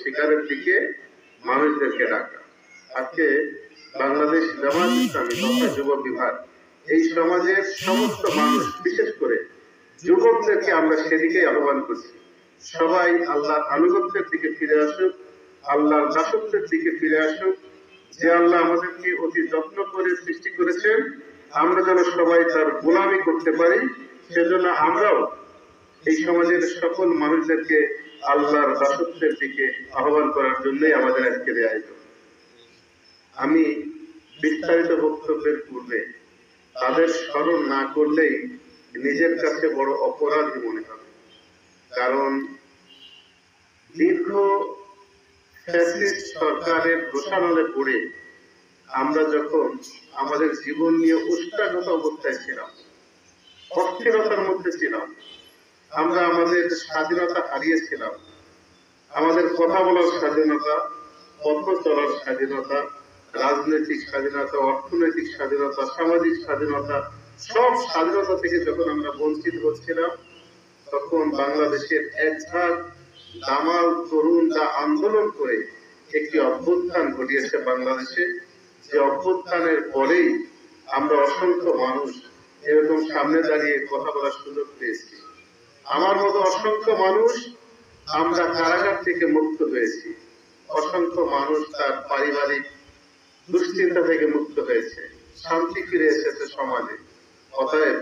শিকারের দিকে মানুষদেরকে ডাকা। আজকে বাংলাদেশ জামাত ইসলামী তথা যুব বিভাগ এই সমাজের সমস্ত মানুষ, বিশেষ করে যুবকদেরকে আমরা সেদিকে আহ্বান করছি, সবাই আল্লাহর আনুগত্যের দিকে ফিরে আসুক, আল্লাহর দাসত্বের দিকে ফিরে আসুক। যে আল্লাহ আমাদেরকে অতি যত্ন করে সৃষ্টি করেছেন, আমরা যেন সবাই তার গোলামি করতে পারি, সেজন্য আমরাও এই সমাজের সকল মানুষদেরকে আল্লাহর দাসত্বের দিকে আহ্বান করার জন্যই আমাদের আজকের এই আয়োজন। আমি বিস্তারিত বক্তব্যের পূর্বে তাদের স্মরণ না করলেই নিজের কাছে বড় অপরাধী মনে হবে। কারণ দীর্ঘ ফ্যাসিস্ট সরকারের ঘোষণালে পড়ে আমরা যখন আমাদের জীবন নিয়ে উৎসাহগত অবস্থায় ছিলাম, অস্থিরতার মধ্যে ছিলাম, আমরা আমাদের স্বাধীনতা হারিয়েছিলাম। আমাদের কথা বলার স্বাধীনতা, পথ চলার স্বাধীনতা, রাজনৈতিক স্বাধীনতা, অর্থনৈতিক স্বাধীনতা, সামাজিক স্বাধীনতা, সব স্বাধীনতা থেকে যখন আমরা বঞ্চিত হচ্ছিলাম, তখন বাংলাদেশের একঝাঁক দামাল তরুণরা আন্দোলন করে একটি অভ্যুত্থান ঘটিয়েছে বাংলাদেশে। যে অভ্যুত্থানের পরেই আমরা অসংখ্য মানুষ এরকম সামনে দাঁড়িয়ে কথা বলার সুযোগ পেয়েছি। আমার মতো অসংখ্য মানুষ আমরা কারাগার থেকে মুক্ত হয়েছি, অসংখ্য মানুষ তার পারিবারিক দুশ্চিন্তা থেকে মুক্ত হয়েছে, শান্তি ফিরে এসেছে সমাজে। অতএব